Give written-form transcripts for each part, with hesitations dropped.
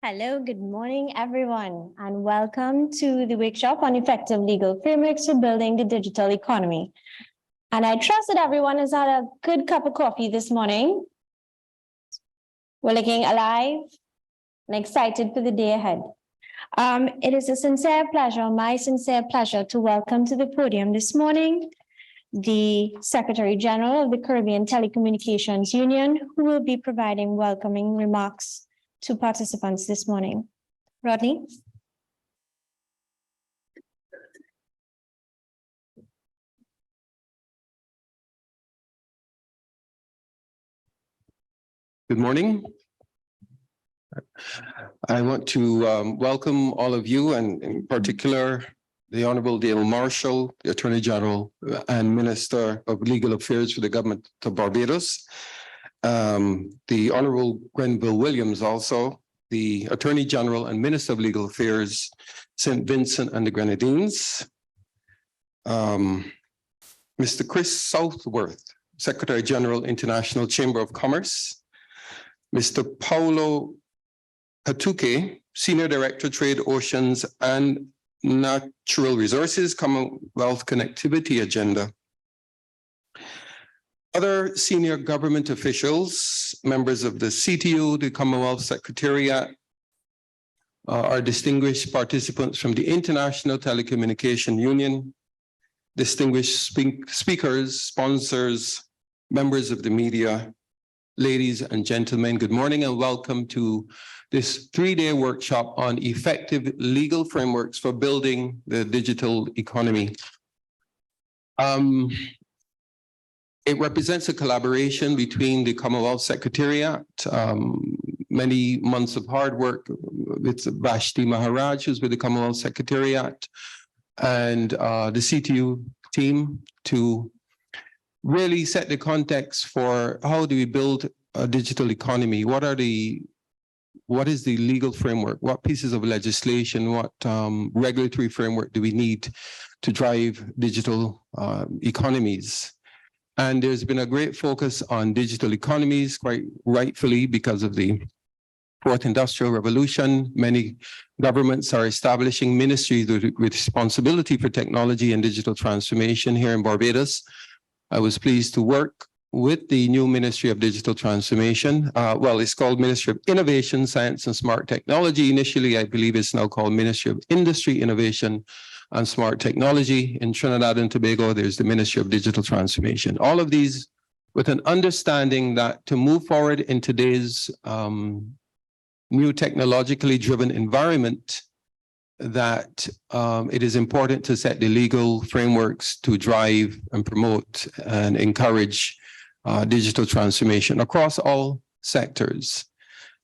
Hello, good morning, everyone, and welcome to the workshop on effective legal frameworks for building the digital economy. And I trust that everyone has had a good cup of coffee this morning. We're looking alive and excited for the day ahead. It is a sincere pleasure, my sincere pleasure, to welcome to the podium this morning the Secretary General of the Caribbean Telecommunications Union, who will be providing welcoming remarks to participants this morning. Rodney. Good morning. I want to welcome all of you, and in particular, the Honorable Dale Marshall, the Attorney General and Minister of Legal Affairs for the Government of Barbados. The Honorable Grenville Williams, also the Attorney General and Minister of Legal Affairs, St. Vincent and the Grenadines. Mr. Chris Southworth, Secretary General, International Chamber of Commerce. Mr. Paulo Kautoke, Senior Director, Trade, Oceans and Natural Resources, Commonwealth Connectivity Agenda. Other senior government officials, members of the CTU, the Commonwealth Secretariat, our distinguished participants from the International Telecommunication Union, distinguished speakers, sponsors, members of the media, ladies and gentlemen, good morning and welcome to this three-day workshop on effective legal frameworks for building the digital economy. It represents a collaboration between the Commonwealth Secretariat, many months of hard work with Vashti Maharaj, who's with the Commonwealth Secretariat, and the CTU team to really set the context for how do we build a digital economy? What is the legal framework? What pieces of legislation, what regulatory framework do we need to drive digital economies? And there's been a great focus on digital economies, quite rightfully, because of the Fourth Industrial Revolution. Many governments are establishing ministries with responsibility for technology and digital transformation here in Barbados. I was pleased to work with the new Ministry of Digital Transformation. Well, it's called Ministry of Innovation, Science and Smart Technology. Initially, I believe it's now called Ministry of Industry, Innovation and Smart Technology. In Trinidad and Tobago, there's the Ministry of Digital Transformation. All of these with an understanding that to move forward in today's new technologically driven environment, that it is important to set the legal frameworks to drive and promote and encourage digital transformation across all sectors.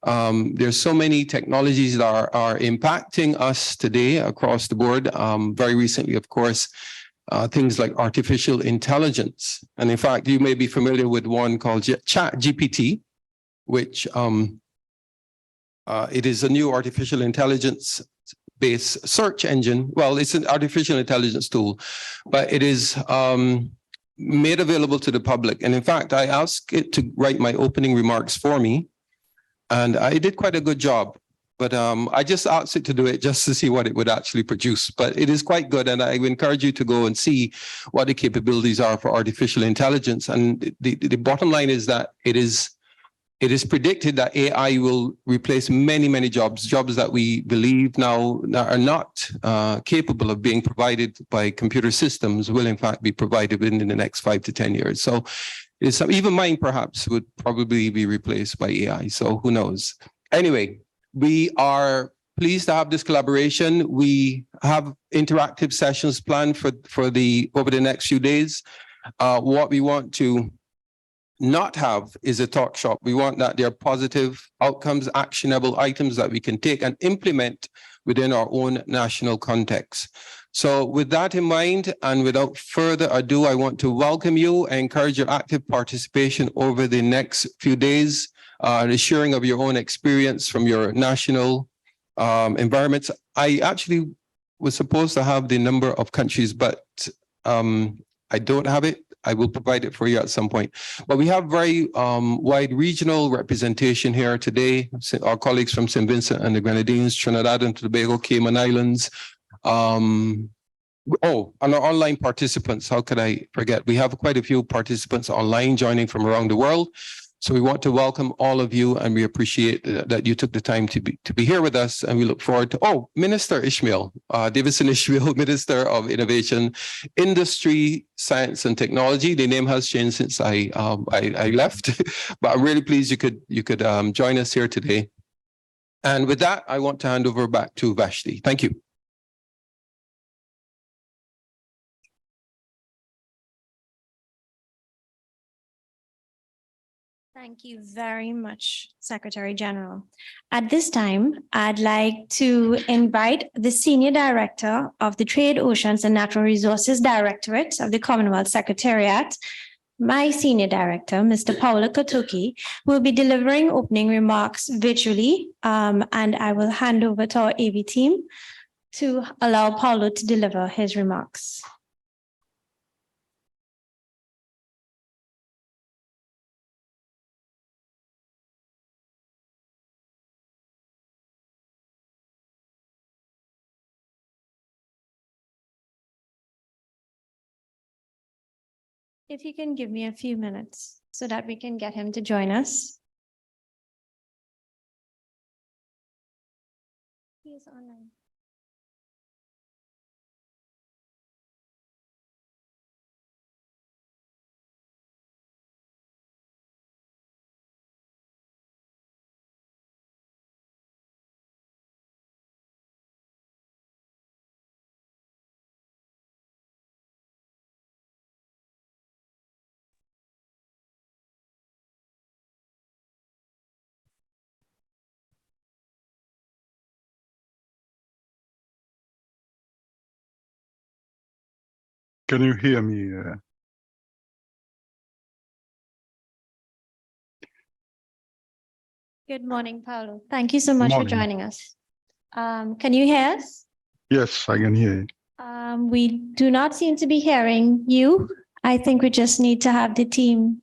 There's so many technologies that are impacting us today across the board. Very recently, of course, things like artificial intelligence. And in fact, you may be familiar with one called ChatGPT, which it is a new artificial intelligence based search engine. Well, it's an artificial intelligence tool, but it is made available to the public. And in fact, I asked it to write my opening remarks for me, and I did quite a good job. But I just asked it to do it just to see what it would actually produce. But it is quite good, and I encourage you to go and see what the capabilities are for artificial intelligence. And the bottom line is that it is predicted that AI will replace many, many jobs that we believe now are not capable of being provided by computer systems will in fact be provided within the next 5 to 10 years. So even mine perhaps would probably be replaced by AI. So who knows? Anyway, we are pleased to have this collaboration. We have interactive sessions planned for over the next few days. What we want to not have is a talk shop. We want that there are positive outcomes, actionable items that we can take and implement within our own national context. So with that in mind, and without further ado, I want to welcome you and encourage your active participation over the next few days, the sharing of your own experience from your national environments. I actually was supposed to have the number of countries, but I don't have it. I will provide it for you at some point. But we have very wide regional representation here today. Our colleagues from St. Vincent and the Grenadines, Trinidad and Tobago, Cayman Islands. And our online participants, how could I forget? We have quite a few participants online joining from around the world. So we want to welcome all of you, and we appreciate that you took the time to be here with us. And we look forward to, Minister Ishmael, Davison Ishmael, Minister of Innovation, Industry, Science and Technology. The name has changed since I left, but I'm really pleased you could join us here today. And with that, I want to hand over back to Vashti. Thank you. Thank you very much, Secretary General. At this time, I'd like to invite the Senior Director of the Trade, Oceans and Natural Resources Directorate of the Commonwealth Secretariat, my Senior Director, Mr. Paulo Kautoke, will be delivering opening remarks virtually, and I will hand over to our AV team to allow Paulo to deliver his remarks. If you can give me a few minutes so that we can get him to join us. He is online. Can you hear me? Good morning, Paulo. Thank you so much for Morning. joining us. Can you hear us? Yes, I can hear you. We do not seem to be hearing you. I think we just need to have the team.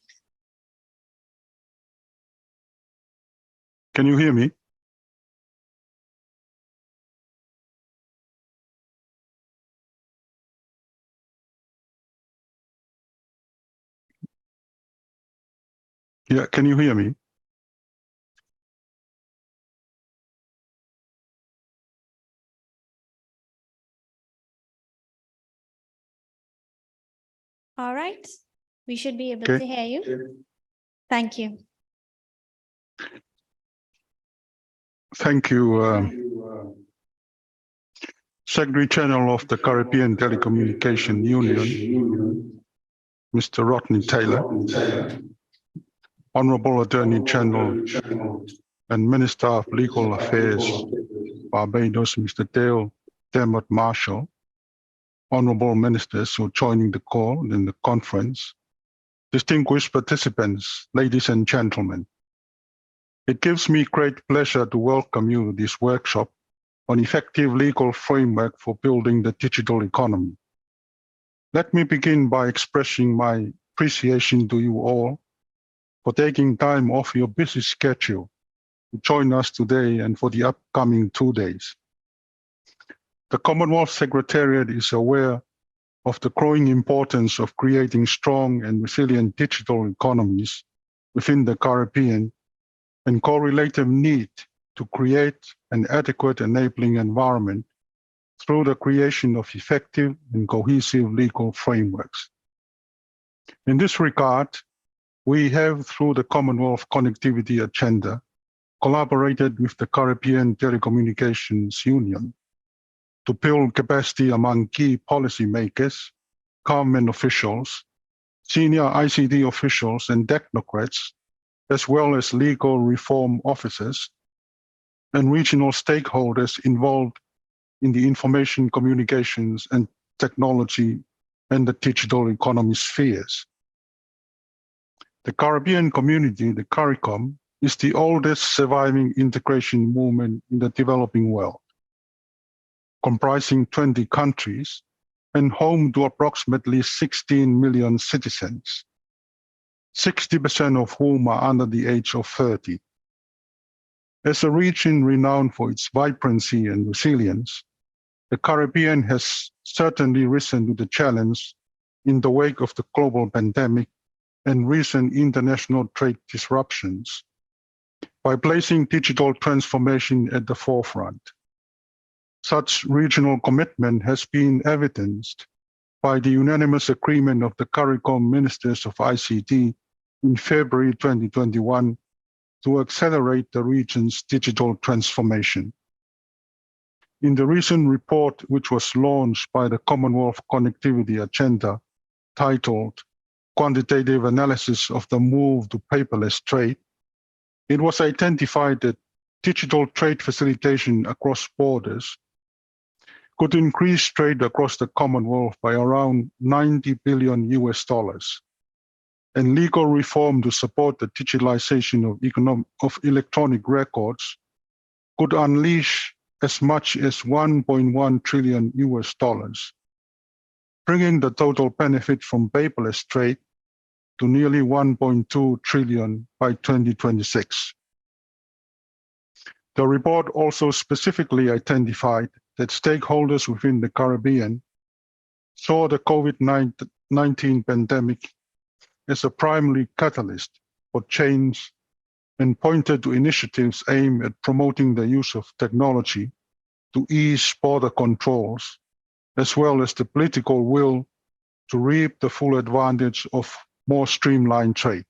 Can you hear me? Yeah, can you hear me? All right. We should be able Okay. to hear you. Thank you. Thank you, Secretary General of the Caribbean Telecommunication Union, Mr. Rodney Taylor, Honorable Attorney General and Minister of Legal Affairs, Barbados, Mr. Dale Dermot Marshall, Honorable Ministers who are joining the call in the conference, distinguished participants, ladies and gentlemen. It gives me great pleasure to welcome you to this workshop on effective legal framework for building the digital economy. Let me begin by expressing my appreciation to you all for taking time off your busy schedule to join us today and for the upcoming 2 days. The Commonwealth Secretariat is aware of the growing importance of creating strong and resilient digital economies within the Caribbean and correlative need to create an adequate enabling environment through the creation of effective and cohesive legal frameworks. In this regard, we have, through the Commonwealth Connectivity Agenda, collaborated with the Caribbean Telecommunications Union to build capacity among key policymakers, government officials, senior ICT officials and technocrats, as well as legal reform officers and regional stakeholders involved in the information communications and technology and the digital economy spheres. The Caribbean community, the CARICOM, is the oldest surviving integration movement in the developing world, comprising 20 countries and home to approximately 16 million citizens, 60% of whom are under the age of 30. As a region renowned for its vibrancy and resilience, the Caribbean has certainly risen to the challenge in the wake of the global pandemic and recent international trade disruptions by placing digital transformation at the forefront. Such regional commitment has been evidenced by the unanimous agreement of the CARICOM Ministers of ICT in February 2021 to accelerate the region's digital transformation. In the recent report, which was launched by the Commonwealth Connectivity Agenda, titled Quantitative Analysis of the Move to Paperless Trade, it was identified that digital trade facilitation across borders could increase trade across the Commonwealth by around $90 billion, and legal reform to support the digitalization of electronic records could unleash as much as $1.1 trillion, bringing the total benefit from paperless trade to nearly $1.2 trillion by 2026. The report also specifically identified that stakeholders within the Caribbean saw the COVID-19 pandemic as a primary catalyst for change and pointed to initiatives aimed at promoting the use of technology to ease border controls, as well as the political will to reap the full advantage of more streamlined trade.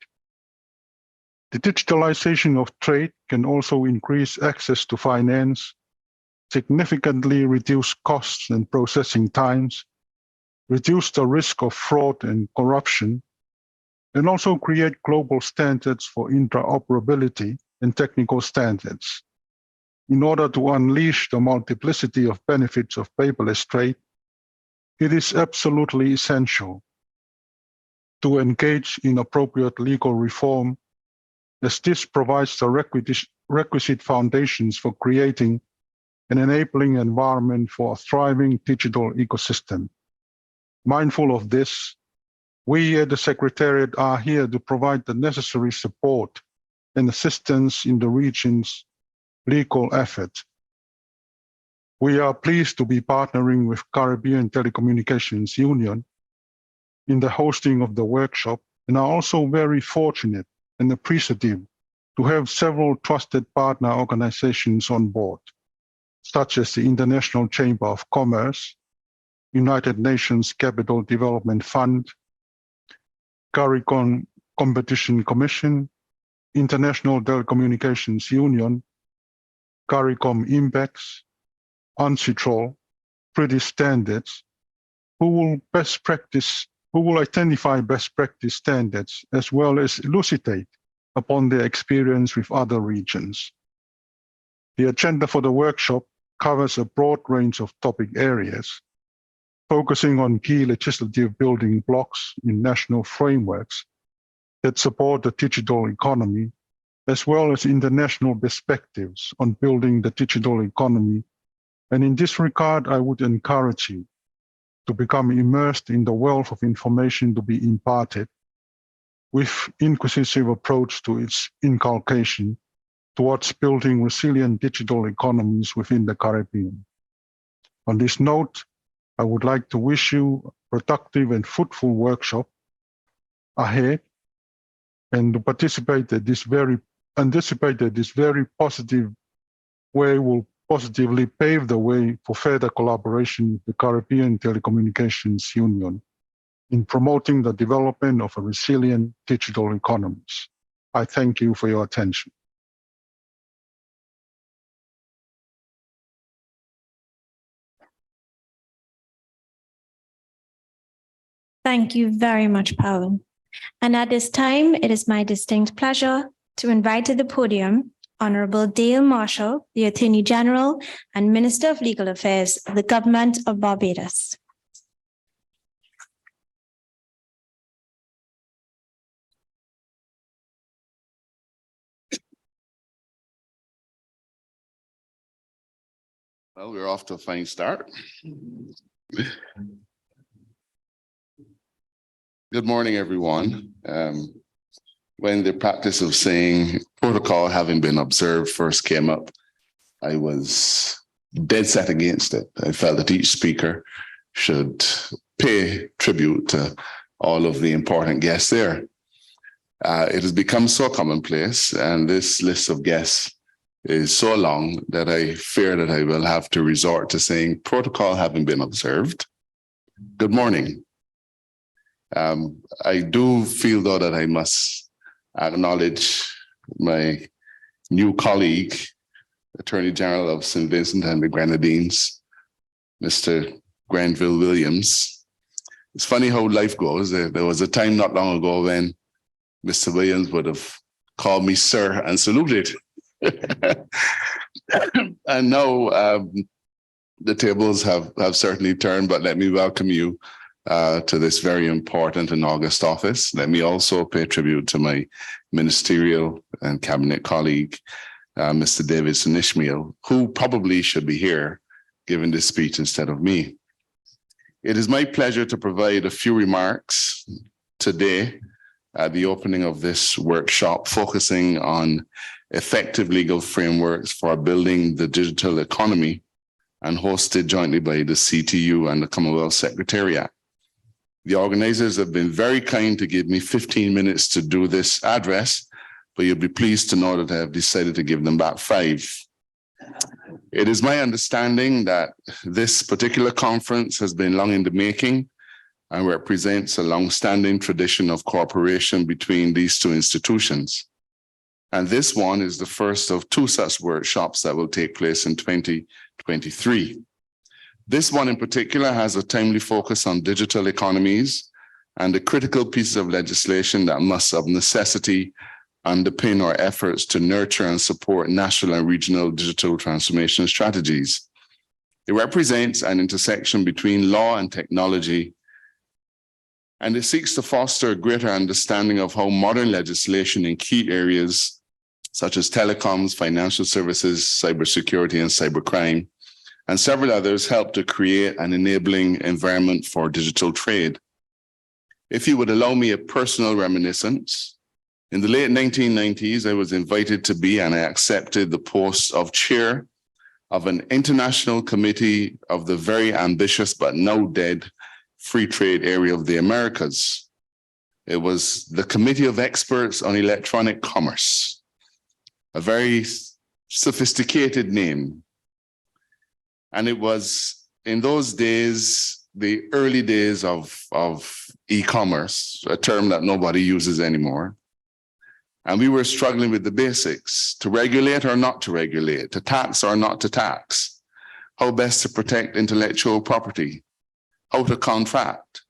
The digitalization of trade can also increase access to finance, significantly reduce costs and processing times, reduce the risk of fraud and corruption, and also create global standards for interoperability and technical standards. In order to unleash the multiplicity of benefits of paperless trade, it is absolutely essential to engage in appropriate legal reform, as this provides the requisite foundations for creating an enabling environment for a thriving digital ecosystem. Mindful of this, we at the Secretariat are here to provide the necessary support and assistance in the region's legal effort. We are pleased to be partnering with Caribbean Telecommunications Union in the hosting of the workshop, and are also very fortunate and appreciative to have several trusted partner organizations on board, such as the International Chamber of Commerce, United Nations Capital Development Fund, CARICOM Competition Commission, International Telecommunications Union, CARICOM Impex, UNCITRAL, British Standards, who will identify best practice standards as well as elucidate upon their experience with other regions. The agenda for the workshop covers a broad range of topic areas, focusing on key legislative building blocks in national frameworks that support the digital economy, as well as international perspectives on building the digital economy. And in this regard, I would encourage you to become immersed in the wealth of information to be imparted, with inquisitive approach to its inculcation towards building resilient digital economies within the Caribbean. On this note, I would like to wish you a productive and fruitful workshop ahead, and to participate at this very positive way will positively pave the way for further collaboration with the Caribbean Telecommunications Union in promoting the development of a resilient digital economies. I thank you for your attention. Thank you very much, Paulo. And at this time, it is my distinct pleasure to invite to the podium Honorable Dale Marshall, the Attorney General and Minister of Legal Affairs of the Government of Barbados. Well, we're off to a fine start. Good morning, everyone. When the practice of saying protocol having been observed first came up, I was dead set against it. I felt that each speaker should pay tribute to all of the important guests there. It has become so commonplace, and this list of guests is so long that I fear that I will have to resort to saying protocol having been observed. Good morning. I do feel, though, that I must acknowledge my new colleague, Attorney General of St. Vincent and the Grenadines, Mr. Granville Williams. It's funny how life goes. There was a time not long ago when Mr. Williams would have called me sir and saluted. And now the tables have certainly turned, but let me welcome you to this very important and august office. Let me also pay tribute to my ministerial and cabinet colleague, Mr. Davidson Ishmael, who probably should be here giving this speech instead of me. It is my pleasure to provide a few remarks today at the opening of this workshop, focusing on effective legal frameworks for building the digital economy, and hosted jointly by the CTU and the Commonwealth Secretariat. The organizers have been very kind to give me 15 minutes to do this address, but you'll be pleased to know that I have decided to give them back 5. It is my understanding that this particular conference has been long in the making and represents a long-standing tradition of cooperation between these two institutions. And this one is the first of 2 such workshops that will take place in 2023. This one in particular has a timely focus on digital economies and the critical pieces of legislation that must of necessity underpin our efforts to nurture and support national and regional digital transformation strategies. It represents an intersection between law and technology, and it seeks to foster a greater understanding of how modern legislation in key areas such as telecoms, financial services, cybersecurity, and cybercrime, and several others help to create an enabling environment for digital trade. If you would allow me a personal reminiscence, in the late 1990s, I was invited to be, and I accepted the post of chair of an international committee of the very ambitious but now dead free trade area of the Americas. It was the Committee of Experts on Electronic Commerce, a very sophisticated name. And it was in those days, the early days of e-commerce, a term that nobody uses anymore. And we were struggling with the basics, to regulate or not to regulate, to tax or not to tax, how best to protect intellectual property, how to contract,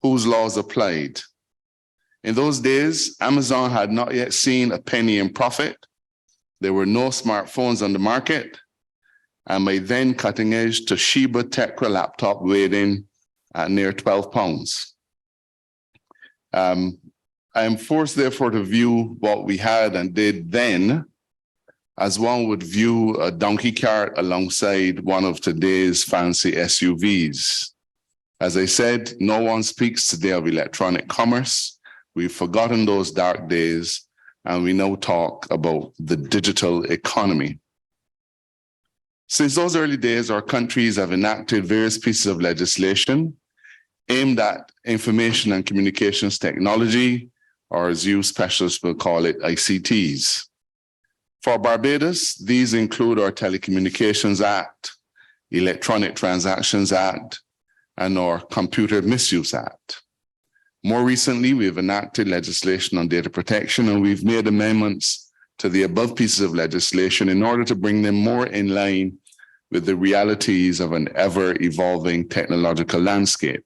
whose laws applied. In those days, Amazon had not yet seen a penny in profit. There were no smartphones on the market, and my then cutting-edge Toshiba Tecra laptop weighed in at near 12 pounds. I am forced, therefore, to view what we had and did then as one would view a donkey cart alongside one of today's fancy SUVs. As I said, no one speaks today of electronic commerce. We've forgotten those dark days, and we now talk about the digital economy. Since those early days, our countries have enacted various pieces of legislation aimed at information and communications technology, or as you specialists will call it, ICTs. For Barbados, these include our Telecommunications Act, Electronic Transactions Act, and our Computer Misuse Act. More recently, we have enacted legislation on data protection, and we've made amendments to the above pieces of legislation in order to bring them more in line with the realities of an ever-evolving technological landscape.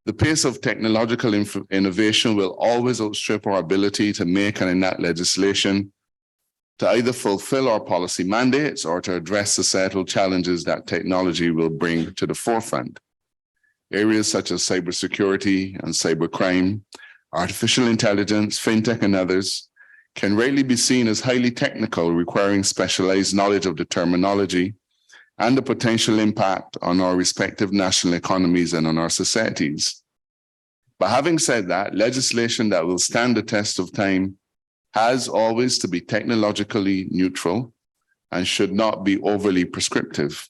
The pace of technological innovation will always outstrip our ability to make and enact legislation to either fulfill our policy mandates or to address societal challenges that technology will bring to the forefront. Areas such as cybersecurity and cybercrime, artificial intelligence, fintech, and others can rightly be seen as highly technical, requiring specialized knowledge of the terminology and the potential impact on our respective national economies and on our societies. But having said that, legislation that will stand the test of time has always to be technologically neutral and should not be overly prescriptive.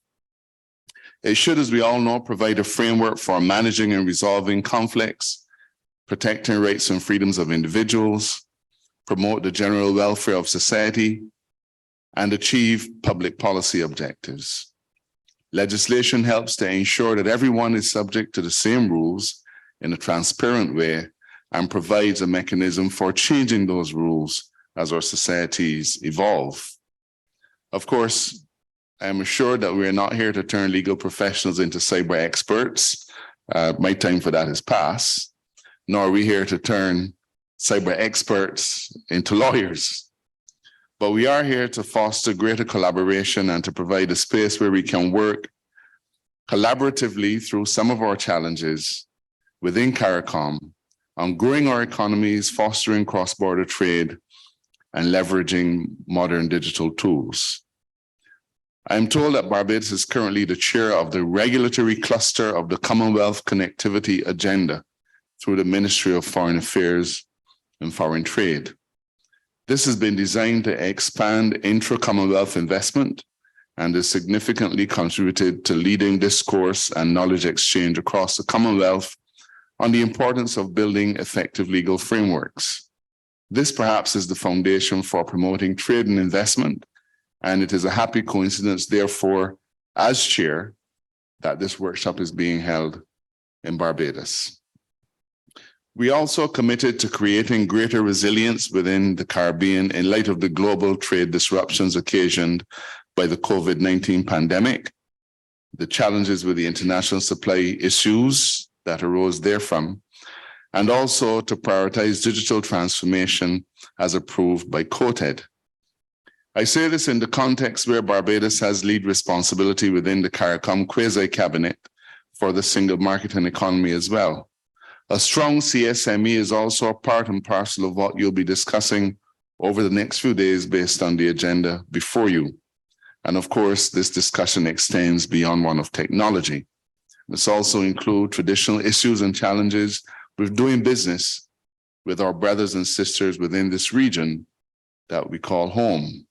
It should, as we all know, provide a framework for managing and resolving conflicts, protecting rights and freedoms of individuals, promote the general welfare of society, and achieve public policy objectives. Legislation helps to ensure that everyone is subject to the same rules in a transparent way and provides a mechanism for changing those rules as our societies evolve. Of course, I am assured that we are not here to turn legal professionals into cyber experts. My time for that is past. Nor are we here to turn cyber experts into lawyers. But we are here to foster greater collaboration and to provide a space where we can work collaboratively through some of our challenges within CARICOM on growing our economies, fostering cross-border trade, and leveraging modern digital tools. I am told that Barbados is currently the chair of the regulatory cluster of the Commonwealth Connectivity Agenda through the Ministry of Foreign Affairs and Foreign Trade. This has been designed to expand intra-Commonwealth investment and has significantly contributed to leading discourse and knowledge exchange across the Commonwealth on the importance of building effective legal frameworks. This perhaps is the foundation for promoting trade and investment, and it is a happy coincidence, therefore, as chair, that this workshop is being held in Barbados. We also committed to creating greater resilience within the Caribbean in light of the global trade disruptions occasioned by the COVID-19 pandemic, the challenges with the international supply issues that arose therefrom, and also to prioritize digital transformation as approved by COTED. I say this in the context where Barbados has lead responsibility within the CARICOM quasi-cabinet for the single market and economy as well. A strong CSME is also a part and parcel of what you'll be discussing over the next few days based on the agenda before you. And of course, this discussion extends beyond one of technology. This also includes traditional issues and challenges with doing business with our brothers and sisters within this region that we call home.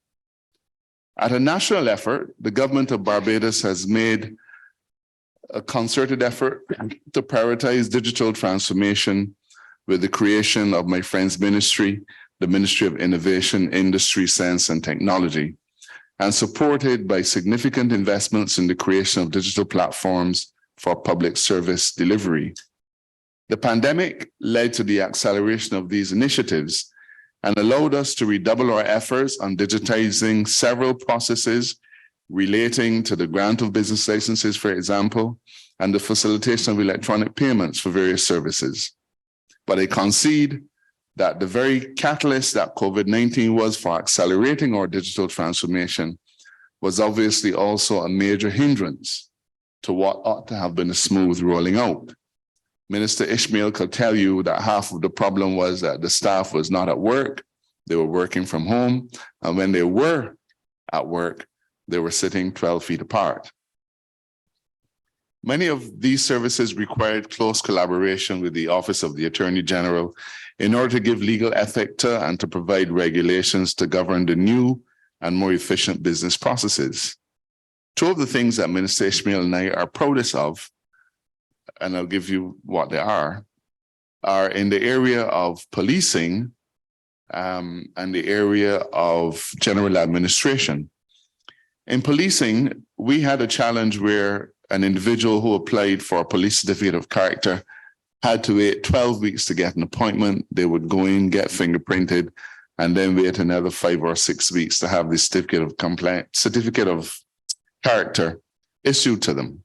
At a national effort, the government of Barbados has made a concerted effort to prioritize digital transformation with the creation of my friend's ministry, the Ministry of Innovation, Industry, Science and Technology, and supported by significant investments in the creation of digital platforms for public service delivery. The pandemic led to the acceleration of these initiatives and allowed us to redouble our efforts on digitizing several processes relating to the grant of business licenses, for example, and the facilitation of electronic payments for various services. But I concede that the very catalyst that COVID-19 was for accelerating our digital transformation was obviously also a major hindrance to what ought to have been a smooth rolling out. Minister Ishmael could tell you that half of the problem was that the staff was not at work, they were working from home, and when they were at work, they were sitting 12 feet apart. Many of these services required close collaboration with the Office of the Attorney General in order to give legal effect to and to provide regulations to govern the new and more efficient business processes. Two of the things that Minister Ishmael and I are proudest of, and I'll give you what they are in the area of policing and the area of general administration. In policing, we had a challenge where an individual who applied for a police certificate of character had to wait 12 weeks to get an appointment. They would go in, get fingerprinted, and then wait another 5 or 6 weeks to have the certificate of character issued to them.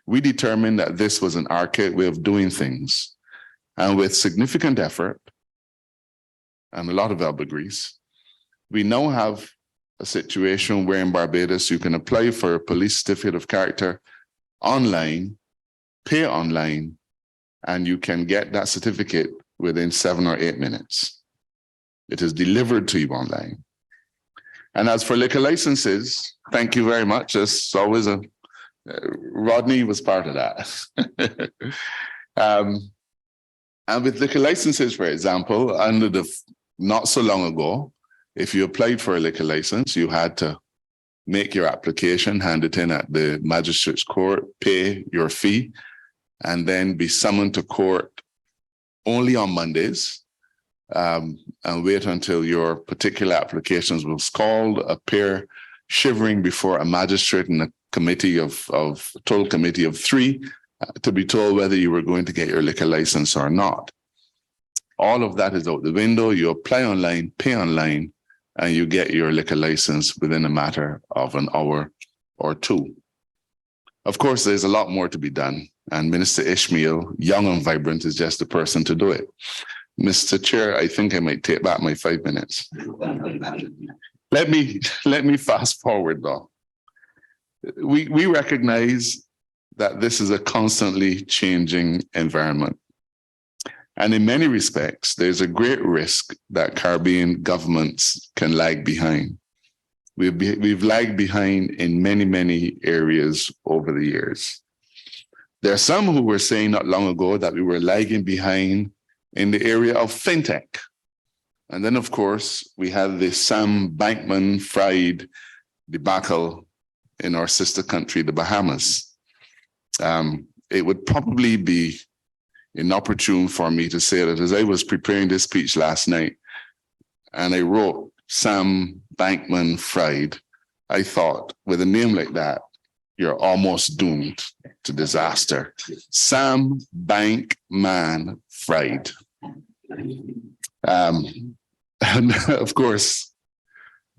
We determined that this was an archaic way of doing things. And with significant effort and a lot of elbow grease, we now have a situation where in Barbados you can apply for a police certificate of character online, pay online, and you can get that certificate within 7 or 8 minutes. It is delivered to you online. And as for liquor licenses, thank you very much. It's always Rodney was part of that. And with liquor licenses, for example, not so long ago, if you applied for a liquor license, you had to make your application, hand it in at the magistrate's court, pay your fee, and then be summoned to court only on Mondays, and wait until your particular applications was called, appear shivering before a magistrate and a total committee of 3 to be told whether you were going to get your liquor license or not. All of that is out the window. You apply online, pay online, and you get your liquor license within a matter of an hour or 2. Of course, there's a lot more to be done, and Minister Ishmael, young and vibrant, is just the person to do it. Mr. Chair, I think I might take back my 5 minutes. Let me fast forward though. We recognize that this is a constantly changing environment. And in many respects, there's a great risk that Caribbean governments can lag behind. We've lagged behind in many, many areas over the years. There are some who were saying not long ago that we were lagging behind in the area of fintech. And then, of course, we had the Sam Bankman-Fried debacle in our sister country, the Bahamas. It would probably be inopportune for me to say that as I was preparing this speech last night, and I wrote Sam Bankman-Fried, I thought, with a name like that, you're almost doomed to disaster. Sam Bankman-Fried. And of course,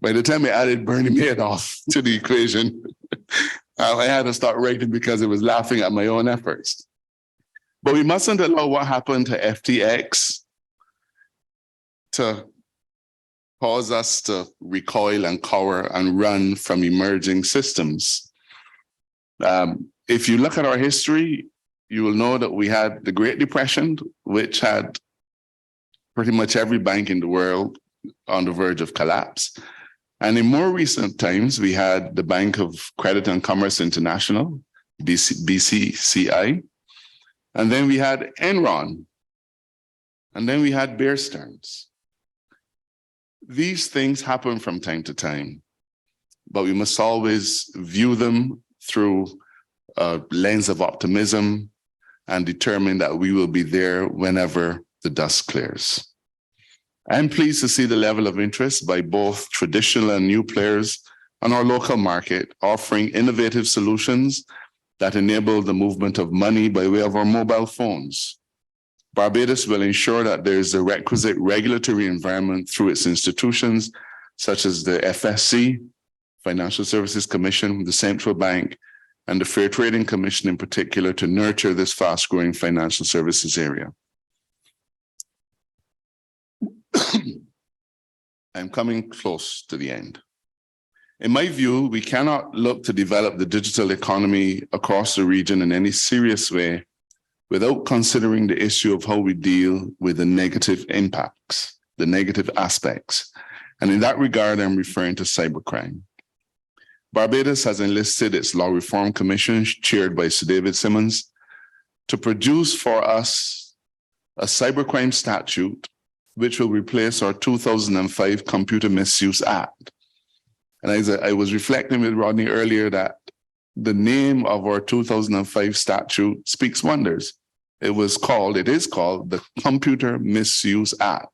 by the time I added Bernie Madoff to the equation, I had to start writing because it was laughing at my own efforts. But we mustn't allow what happened to FTX to cause us to recoil and cower and run from emerging systems. If you look at our history, you will know that we had the Great Depression, which had pretty much every bank in the world on the verge of collapse. And in more recent times, we had the Bank of Credit and Commerce International, BCCI, and then we had Enron, and then we had Bear Stearns. These things happen from time to time, but we must always view them through a lens of optimism and determine that we will be there whenever the dust clears. I'm pleased to see the level of interest by both traditional and new players on our local market, offering innovative solutions that enable the movement of money by way of our mobile phones. Barbados will ensure that there is the requisite regulatory environment through its institutions, such as the FSC, Financial Services Commission, the Central Bank, and the Fair Trading Commission in particular, to nurture this fast-growing financial services area. I'm coming close to the end. In my view, we cannot look to develop the digital economy across the region in any serious way without considering the issue of how we deal with the negative impacts, the negative aspects. And in that regard, I'm referring to cybercrime. Barbados has enlisted its Law Reform Commission, chaired by Sir David Simmons, to produce for us a cybercrime statute which will replace our 2005 Computer Misuse Act. And as I was reflecting with Rodney earlier, that the name of our 2005 statute speaks wonders. It is called the Computer Misuse Act.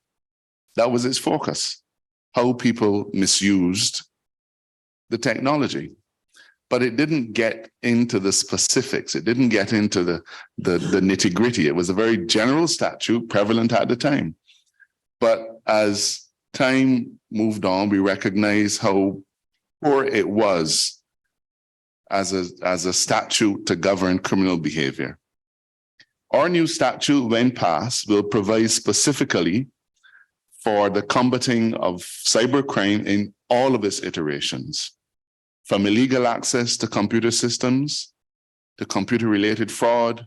That was its focus, how people misused the technology. But it didn't get into the specifics. It didn't get into the nitty-gritty. It was a very general statute prevalent at the time. But as time moved on, we recognized how poor it was as a statute to govern criminal behavior. Our new statute, when passed, will provide specifically for the combating of cybercrime in all of its iterations, from illegal access to computer systems, to computer-related fraud,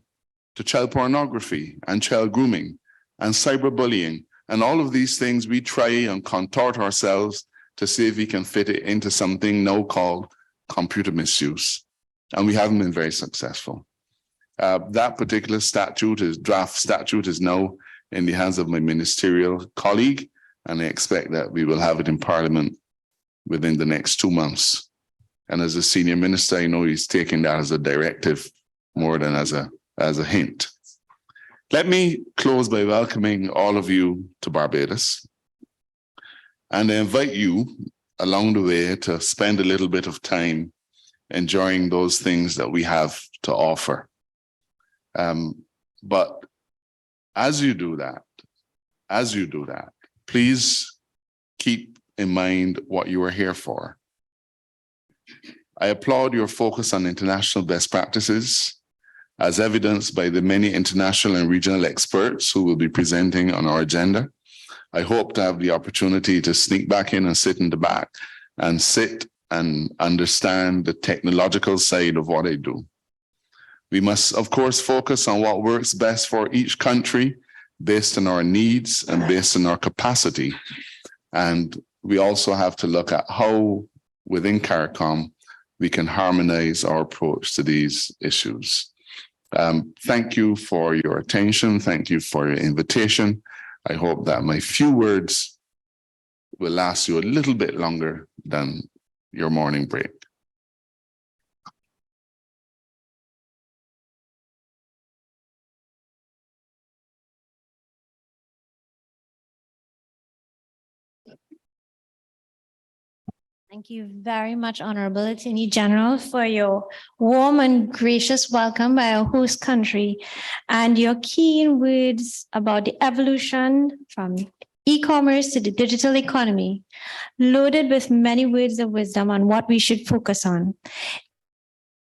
to child pornography and child grooming and cyberbullying. And all of these things we try and contort ourselves to see if we can fit it into something now called computer misuse. And we haven't been very successful. That particular draft statute is now in the hands of my ministerial colleague, and I expect that we will have it in Parliament within the next 2 months. And as a senior minister, I know he's taking that as a directive more than as a hint. Let me close by welcoming all of you to Barbados. And I invite you along the way to spend a little bit of time enjoying those things that we have to offer. But as you do that, please keep in mind what you are here for. I applaud your focus on international best practices, as evidenced by the many international and regional experts who will be presenting on our agenda. I hope to have the opportunity to sneak back in and sit in the back and sit and understand the technological side of what I do. We must, of course, focus on what works best for each country based on our needs and based on our capacity. And we also have to look at how within CARICOM we can harmonize our approach to these issues. Thank you for your attention. Thank you for your invitation. I hope that my few words will last you a little bit longer than your morning break. Thank you very much, Honorable Attorney General, for your warm and gracious welcome by our host country and your keen words about the evolution from e-commerce to the digital economy, loaded with many words of wisdom on what we should focus on.